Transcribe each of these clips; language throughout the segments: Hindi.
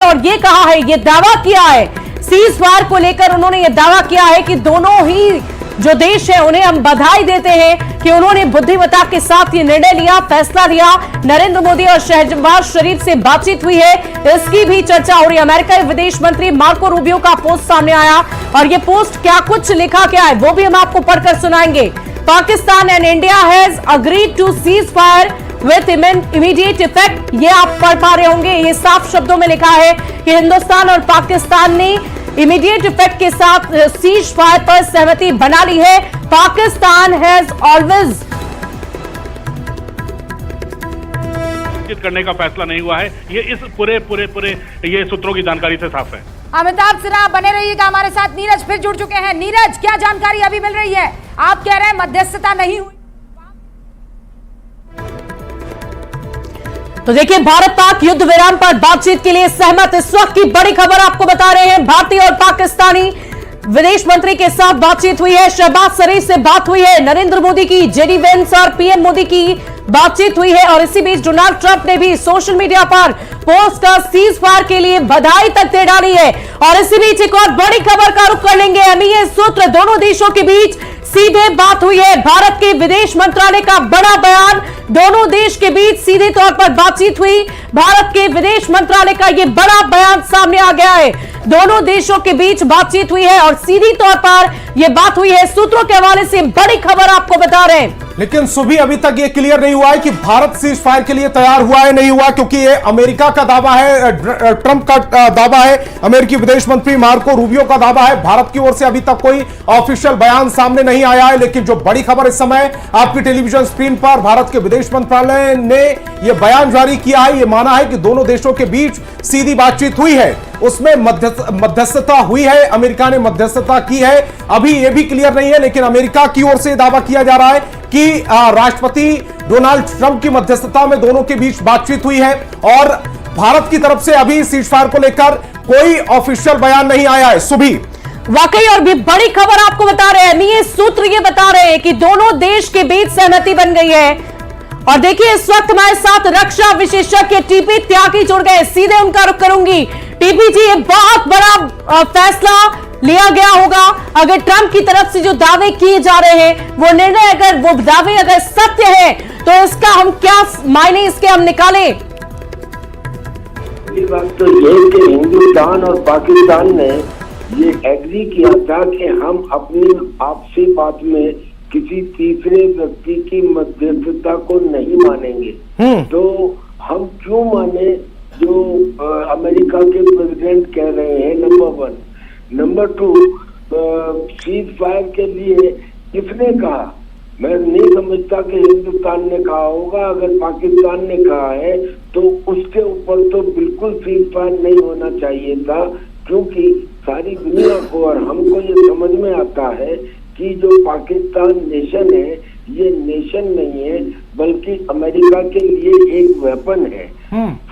और ये कहा है, ये दावा किया है सीज फायर को लेकर, उन्होंने ये दावा किया है कि दोनों ही जो देश है उन्हें हम बधाई देते हैं कि उन्होंने बुद्धिमत्ता के साथ ये निर्णय लिया, फैसला लिया। नरेंद्र मोदी और शहबाज शरीफ से बातचीत हुई है, इसकी भी चर्चा हो रही है। अमेरिका के विदेश मंत्री मार्को रूबियो का पोस्ट सामने आया और ये पोस्ट क्या कुछ लिखा क्या है वो भी हम आपको पढ़कर सुनाएंगे। Pakistan and India has agreed to cease fire with immediate effect, ये आप पढ़ पा रहे होंगे, ये साफ शब्दों में लिखा है कि हिंदुस्तान और पाकिस्तान ने इमीडिएट इफेक्ट के साथ सीज फायर पर सहमति बना ली है। पाकिस्तान हैज ऑलवेज करने का फैसला नहीं हुआ है, ये इस पूरे ये सूत्रों की जानकारी से साफ है। अमिताभ सिन्हा बने रहिएगा हमारे साथ। नीरज फिर जुड़ चुके हैं। नीरज, क्या जानकारी अभी मिल रही है? आप कह रहे हैं मध्यस्थता नहीं हुई। तो देखिए, भारत पाक युद्ध विराम पर बातचीत के लिए सहमत। इस वक्त की बड़ी खबर आपको बता रहे हैं, भारतीय और पाकिस्तानी विदेश मंत्री के साथ बातचीत हुई है, शहबाज शरीफ से बात हुई है, नरेंद्र मोदी की, जेडी वेंस और पीएम मोदी की बातचीत हुई है। और इसी बीच डोनाल्ड ट्रंप ने भी सोशल मीडिया पर पोस्ट का सीज फायर के लिए बधाई तक दे डाली है। और इसी बीच एक और बड़ी खबर का रुख कर लेंगे। एमईए सूत्र, दोनों देशों के बीच सीधे बात हुई है। भारत के विदेश मंत्रालय का बड़ा बयान, दोनों देश के बीच सीधे तौर पर बातचीत हुई। भारत के विदेश मंत्रालय का यह बड़ा बयान सामने आ गया है, दोनों देशों के बीच बातचीत हुई है और सीधी तौर पर यह बात हुई है। सूत्रों के हवाले से बड़ी खबर आपको बता रहे हैं। लेकिन सुबह अभी तक यह क्लियर नहीं हुआ है कि भारत सीज फायर के लिए तैयार हुआ है नहीं हुआ, क्योंकि यह अमेरिका का दावा है, ट्रंप का दावा है, अमेरिकी विदेश मंत्री मार्को रूबियो का दावा है। भारत की ओर से अभी तक कोई ऑफिशियल बयान सामने नहीं आया है। लेकिन जो बड़ी खबर इस समय आपकी टेलीविजन स्क्रीन पर, भारत के विदेश मंत्रालय ने यह बयान जारी किया है, यह माना है कि दोनों देशों के बीच सीधी बातचीत हुई है, उसमें मध्यस्थता हुई है, अमेरिका ने मध्यस्थता की है। अभी यह भी क्लियर नहीं है, लेकिन अमेरिका की ओर से दावा किया जा रहा है कि राष्ट्रपति डोनाल्ड ट्रंप की मध्यस्थता में दोनों के बीच बातचीत हुई है। और भारत की तरफ से अभी सीज फायर को लेकर कोई ऑफिशियल बयान नहीं आया है। सुबह वाकई और भी बड़ी खबर आपको बता रहे हैं, ये सूत्र ये बता रहे हैं कि दोनों देश के बीच सहमति बन गई है। और देखिए, इस वक्त हमारे साथ रक्षा विशेषज्ञ टीपी त्यागी जुड़ गए, सीधे उनका रुख करूंगी। टीपी जी, ये बहुत बड़ा फैसला लिया गया होगा। अगर ट्रंप की तरफ से जो दावे किए जा रहे हैं, वो निर्णय अगर वो दावे अगर सत्य है, तो इसका हम क्या मायने इसके हम निकालें? ये बात तो ये कि हिंदुस्तान और पाकिस्तान ने ये एग्री किया था कि हम अपनी आपसी बात में किसी तीसरे व्यक्ति की मध्यस्थता को नहीं मानेंगे। तो हम क्यों माने जो अमेरिका के प्रेसिडेंट कह रहे हैं? नंबर 1। नंबर 2, सीज फायर के लिए किसने कहा? मैं नहीं समझता कि हिंदुस्तान ने कहा होगा। अगर पाकिस्तान ने कहा है तो उसके ऊपर तो बिल्कुल सीज फायर नहीं होना चाहिए था, क्योंकि सारी दुनिया को और हमको ये समझ में आता है कि जो पाकिस्तान नेशन है, ये नेशन नहीं है, बल्कि अमेरिका के लिए एक वेपन है।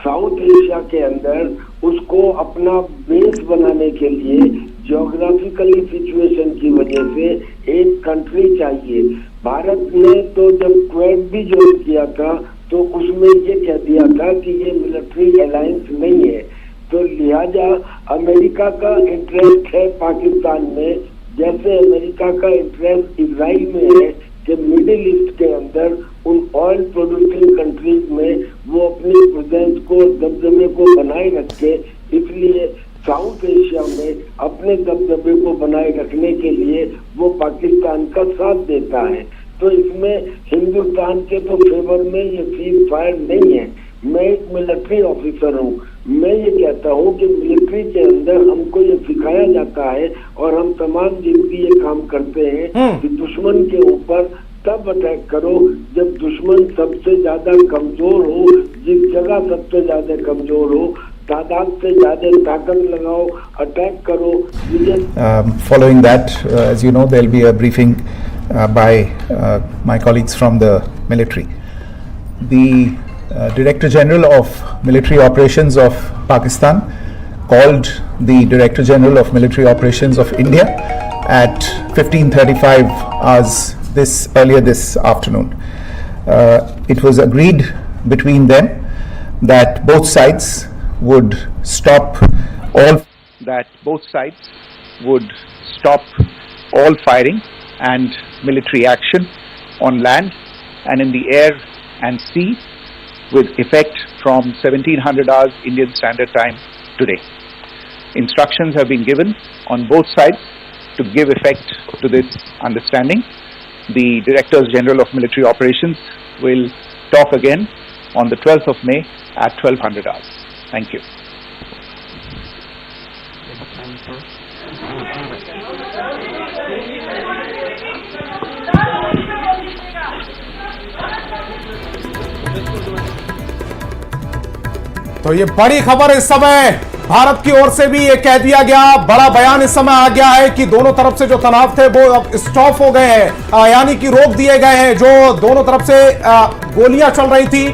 साउथ एशिया के अंदर उसको अपना बेस बनाने के लिए ज्योग्राफिकली सिचुएशन की वजह से एक कंट्री चाहिए। भारत ने तो जब क्वेड भी ज्वाइन किया था तो उसमें ये कह दिया था कि ये मिलिट्री अलायंस नहीं है। तो लिहाजा अमेरिका का इंटरेस्ट है पाकिस्तान में, जैसे अमेरिका का इंटरेस्ट इजराइल में है कि मिडिल ईस्ट के अंदर उन ऑयल प्रोड्यूसिंग कंट्रीज में वो अपनी प्रेजेंस को, दबदबे को बनाए रखे। इसलिए साउथ एशिया में अपने दबदबे को बनाए रखने के लिए वो पाकिस्तान का साथ देता है। तो इसमें हिंदुस्तान के तो फेवर में ये सीज फायर नहीं है। मैं एक मिलिट्री ऑफिसर हूँ, मैं ये कहता हूँ कि मिलिट्री के अंदर हमको ये सिखाया जाता है और हम तमाम जिंदगी ये काम करते हैं कि दुश्मन के ऊपर तब अटैक करो जब दुश्मन सबसे ज्यादा कमजोर हो। जिस जगह सबसे ज्यादा कमजोर हो, तादाद से ज्यादा ताकत लगाओ, अटैक करो। Following that, as you know, there will be a briefing by my colleagues from the military. The Director General of Military Operations of Pakistan called the Director General of Military Operations of India at 15:35 hours earlier this afternoon. It was agreed between them that both sides would stop all that both sides would stop all firing and military action on land and in the air and sea with effect from 1700 hours Indian Standard Time today. Instructions have been given on both sides to give effect to this understanding. The Directors General of Military Operations will talk again on the 12th of May at 1200 hours. Thank you. तो ये बड़ी खबर इस समय भारत की ओर से भी ये कह दिया गया, बड़ा बयान इस समय आ गया है कि दोनों तरफ से जो तनाव थे वो अब स्टॉप हो गए हैं, यानी कि रोक दिए गए हैं। जो दोनों तरफ से गोलियां चल रही थी,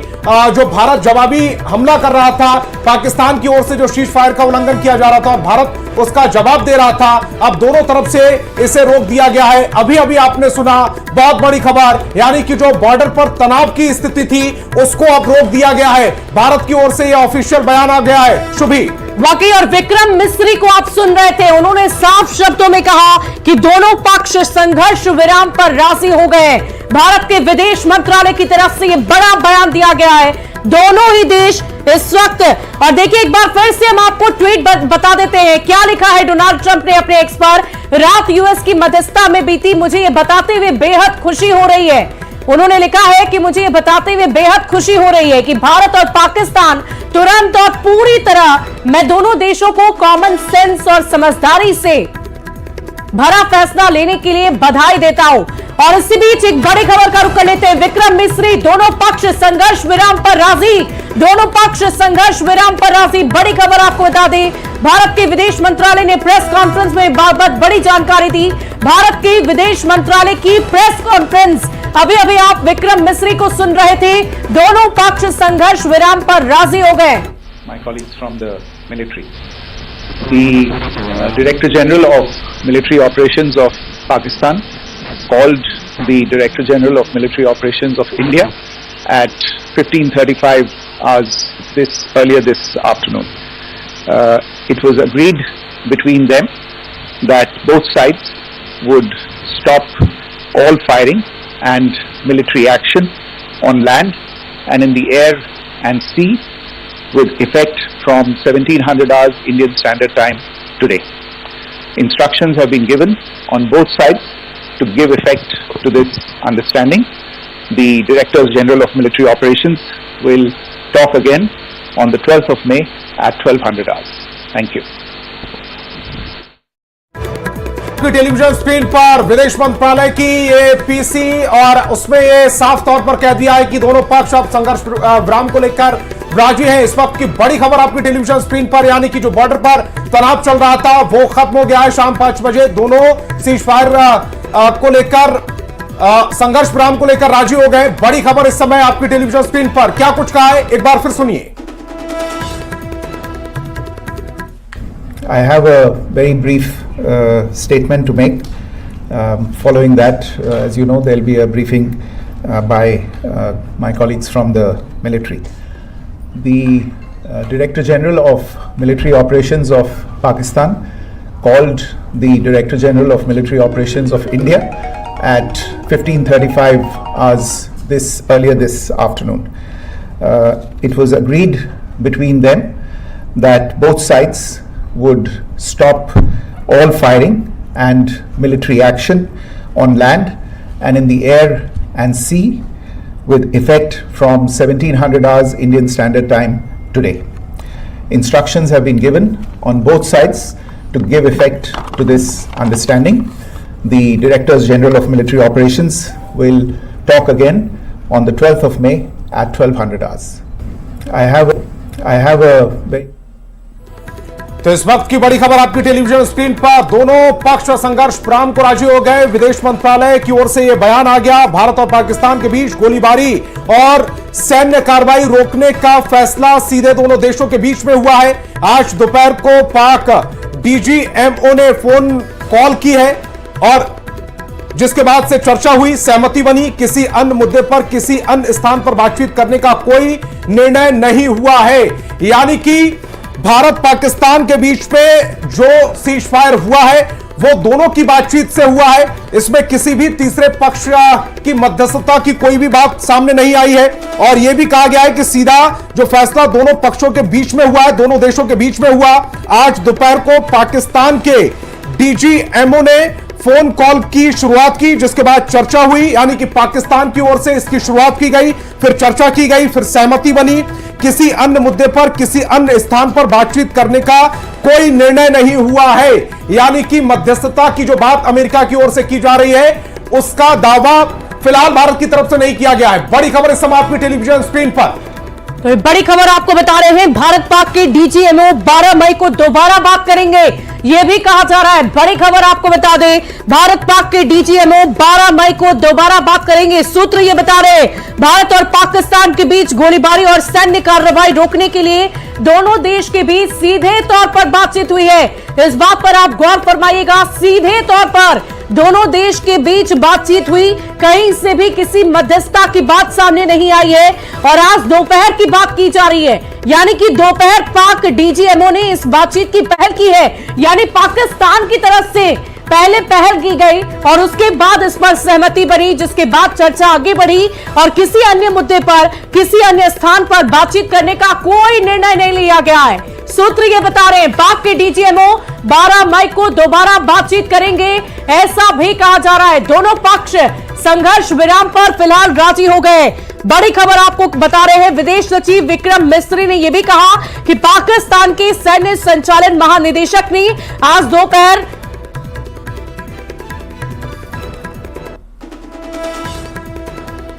जो भारत जवाबी हमला कर रहा था, पाकिस्तान की ओर से जो शीज फायर का उल्लंघन किया जा रहा था और भारत उसका जवाब दे रहा था, अब दोनों तरफ से इसे रोक दिया गया है। अभी अभी आपने सुना बहुत बड़ी खबर, यानी कि जो बॉर्डर पर तनाव की स्थिति थी उसको अब रोक दिया गया है। भारत की ओर से यह ऑफिशियल बयान आ गया है। शुभी वाकई, और विक्रम मिस्री को आप सुन रहे थे, उन्होंने साफ शब्दों में कहा कि दोनों पक्ष संघर्ष विराम पर राजी हो गए। भारत के विदेश मंत्रालय की तरफ से यह बड़ा बयान दिया गया है। दोनों ही देश इस वक्त, और देखिए एक बार फिर से हम आपको ट्वीट बता देते हैं, क्या लिखा है डोनाल्ड ट्रंप ने अपने एक्स पर। रात यूएस की मध्यस्थता में बीती, मुझे यह बताते हुए बेहद खुशी हो रही है। उन्होंने लिखा है कि मुझे ये बताते हुए बेहद खुशी हो रही है कि भारत और पाकिस्तान तुरंत और पूरी तरह, मैं दोनों देशों को कॉमन सेंस और समझदारी से भरा फैसला लेने के लिए बधाई देता हूं। और इसी बीच एक बड़ी खबर का रुख कर लेते हैं। विक्रम मिस्री, दोनों पक्ष संघर्ष विराम पर राजी, दोनों पक्ष संघर्ष विराम पर राजी। बड़ी खबर आपको बता दें, भारत के विदेश मंत्रालय ने प्रेस कॉन्फ्रेंस में बाबत बड़ी जानकारी दी। भारत के विदेश मंत्रालय की प्रेस कॉन्फ्रेंस, अभी अभी आप विक्रम मिस्री को सुन रहे थे। दोनों पक्ष संघर्ष विराम पर राजी हो गए। My colleagues from the military. The Director General of Military Operations of Pakistan called the Director General of Military Operations of India at 15:35 hours earlier this afternoon. It was agreed between them that both sides would stop all firing and military action on land and in the air and sea with effect from 1700 hours Indian Standard Time today. Instructions have been given on both sides to give effect to this understanding. The Directors General of Military Operations will talk again on the 12th of May at 1200 hours. Thank you. Television screen पर विदेश मंत्रालय की ये पीसी, और उसमें ये साफ तौर पर कह दिया है कि दोनों पक्ष अब संघर्ष विराम को लेकर राजी हैं। इस वक्त की बड़ी खबर आपकी टेलीविजन स्क्रीन पर, यानी कि जो बॉर्डर पर तनाव चल रहा था वो खत्म हो गया है। शाम 5 बजे दोनों सीज फायर को लेकर, संघर्ष विराम को लेकर राजी हो गए। बड़ी खबर इस समय आपकी टेलीविजन स्क्रीन पर, क्या कुछ कहा है एक बार फिर सुनिए। I have a very brief statement to make. Following that, as you know, there will be a briefing by my colleagues from the military. The Director General of Military Operations of Pakistan called the Director General of Military Operations of India at 15:35 hours earlier this afternoon. It was agreed between them that both sides would stop all firing and military action on land and in the air and sea with effect from 1700 hours Indian Standard Time today. Instructions have been given on both sides to give effect to this understanding. The Directors General of Military Operations will talk again on the 12th of May at 1200 hours. I have a very तो इस वक्त की बड़ी खबर आपकी टेलीविजन स्क्रीन पर, दोनों पक्ष संघर्ष विराम को राजी हो गए। विदेश मंत्रालय की ओर से यह बयान आ गया। भारत और पाकिस्तान के बीच गोलीबारी और सैन्य कार्रवाई रोकने का फैसला सीधे दोनों देशों के बीच में हुआ है। आज दोपहर को पाक डीजीएमओ ने फोन कॉल की है और जिसके बाद से चर्चा हुई, सहमति बनी। किसी अन्य मुद्दे पर, किसी अन्य स्थान पर बातचीत करने का कोई निर्णय नहीं हुआ है। यानी कि भारत पाकिस्तान के बीच पे जो सीज फायर हुआ है वो दोनों की बातचीत से हुआ है। इसमें किसी भी तीसरे पक्ष की मध्यस्थता की कोई भी बात सामने नहीं आई है और यह भी कहा गया है कि सीधा जो फैसला दोनों पक्षों के बीच में हुआ है, दोनों देशों के बीच में हुआ। आज दोपहर को पाकिस्तान के डीजीएमओ ने फोन कॉल की शुरुआत की, जिसके बाद चर्चा हुई, यानी कि पाकिस्तान की ओर से इसकी शुरुआत की गई, फिर चर्चा की गई, फिर सहमति बनी। किसी अन्य मुद्दे पर, किसी अन्य स्थान पर बातचीत करने का कोई निर्णय नहीं हुआ है। यानी कि मध्यस्थता की जो बात अमेरिका की ओर से की जा रही है उसका दावा फिलहाल भारत की तरफ से नहीं किया गया है। बड़ी खबर इस समय आपकी टेलीविजन स्क्रीन पर। तो बड़ी खबर आपको बता रहे हैं, भारत पाक के डीजीएमओ 12 मई को दोबारा बात करेंगे, यह भी कहा जा रहा है। बड़ी खबर आपको बता दें, भारत पाक के डीजीएमओ 12 मई को दोबारा बात करेंगे। सूत्र यह बता रहे हैं, भारत और पाकिस्तान के बीच गोलीबारी और सैन्य कार्रवाई रोकने के लिए दोनों देश के बीच सीधे तौर पर बातचीत हुई है। इस बात पर आप गौर फरमाइएगा, सीधे तौर पर दोनों देश के बीच बातचीत हुई, कहीं से भी किसी मध्यस्थता की बात सामने नहीं आई है। और आज दोपहर की बात की जा रही है, यानी कि दोपहर पाक डीजीएमओ ने इस बातचीत की पहल की है, यानी पाकिस्तान की तरफ से पहले पहल की गई और उसके बाद इस पर सहमति बनी, जिसके बाद चर्चा आगे बढ़ी और किसी अन्य मुद्दे पर, किसी अन्य स्थान पर बातचीत करने का कोई निर्णय नहीं लिया गया है। सूत्र ये बता रहे हैं, पाक के डीजीएमओ 12 मई को दोबारा बातचीत करेंगे, ऐसा भी कहा जा रहा है। दोनों पक्ष संघर्ष विराम पर फिलहाल राजी हो गए। बड़ी खबर आपको बता रहे हैं, विदेश सचिव विक्रम मिस्री ने यह भी कहा कि पाकिस्तान के सैन्य संचालन महानिदेशक ने आज दोपहर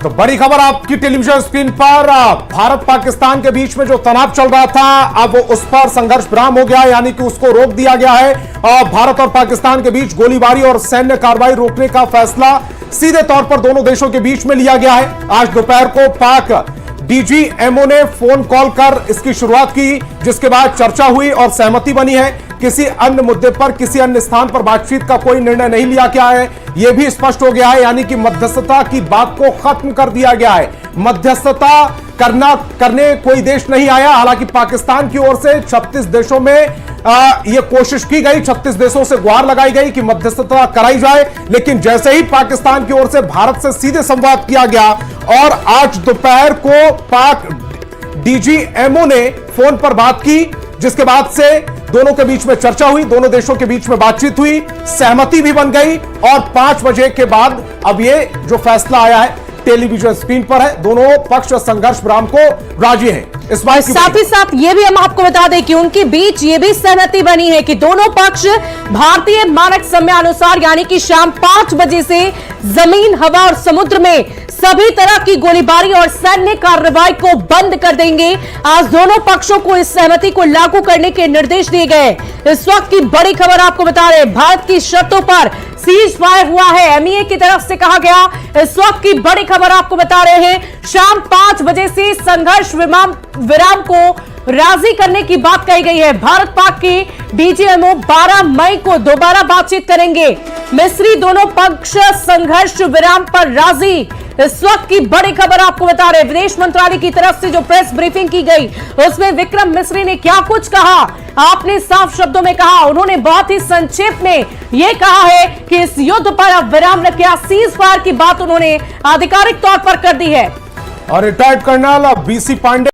तो बड़ी खबर आपकी टेलीविजन स्क्रीन पर। भारत पाकिस्तान के बीच में जो तनाव चल रहा था, अब उस पर संघर्ष विराम हो गया, यानी कि उसको रोक दिया गया है। और भारत और पाकिस्तान के बीच गोलीबारी और सैन्य कार्रवाई रोकने का फैसला सीधे तौर पर दोनों देशों के बीच में लिया गया है। आज दोपहर को पाक डीजीएमओ ने फोन कॉल कर इसकी शुरुआत की, जिसके बाद चर्चा हुई और सहमति बनी है। किसी अन्य मुद्दे पर, किसी अन्य स्थान पर बातचीत का कोई निर्णय नहीं लिया गया है, यह भी स्पष्ट हो गया है। यानी कि मध्यस्थता की बात को खत्म कर दिया गया है। मध्यस्थता करने कोई देश नहीं आया। हालांकि पाकिस्तान की ओर से 36 देशों में यह कोशिश की गई, 36 देशों से गुहार लगाई गई कि मध्यस्थता कराई जाए, लेकिन जैसे ही पाकिस्तान की ओर से भारत से सीधे संवाद किया गया और आज दोपहर को पाक डीजीएमओ ने फोन पर बात की, जिसके बाद से दोनों के बीच में चर्चा हुई, दोनों देशों के बीच में बातचीत हुई, सहमति भी बन गई और 5 बजे के बाद अब ये जो फैसला आया है टेलीविजन स्क्रीन पर है। दोनों पक्ष संघर्ष विराम को राजी हैं। इस बात साथ ही साथ ये भी हम आपको बता दें कि उनके बीच ये भी सहमति बनी है कि दोनों पक्ष भारतीय मानक समय अनुसार, यानी कि शाम 5 बजे से जमीन, हवा और समुद्र में सभी तरह की गोलीबारी और सैन्य कार्रवाई को बंद कर देंगे। आज दोनों पक्षों को इस सहमति को लागू करने के निर्देश दिए गए। इस वक्त की बड़ी खबर आपको बता रहे हैं, भारत की शर्तों पर सीज फायर हुआ है, एमईए की तरफ से कहा गया। इस वक्त की बड़ी खबर आपको बता रहे हैं, शाम 5 बजे से संघर्ष विराम को राजी करने की बात कही गई है। भारत पाक के डीजीएमओ 12 मई को दोबारा बातचीत करेंगे। मिस्री दोनों पक्ष संघर्ष विराम पर राजी। इस वक्त की बड़ी खबर आपको बता रहे, विदेश मंत्रालय की तरफ से जो प्रेस ब्रीफिंग की गई उसमें विक्रम मिस्री ने क्या कुछ कहा, आपने साफ शब्दों में कहा। उन्होंने बहुत ही संक्षेप में यह कहा है कि इस युद्ध पर अब विराम रख गया, सीज फायर की बात उन्होंने आधिकारिक तौर पर कर दी है। और रिटायर्ड कर्नल बीसी पांडे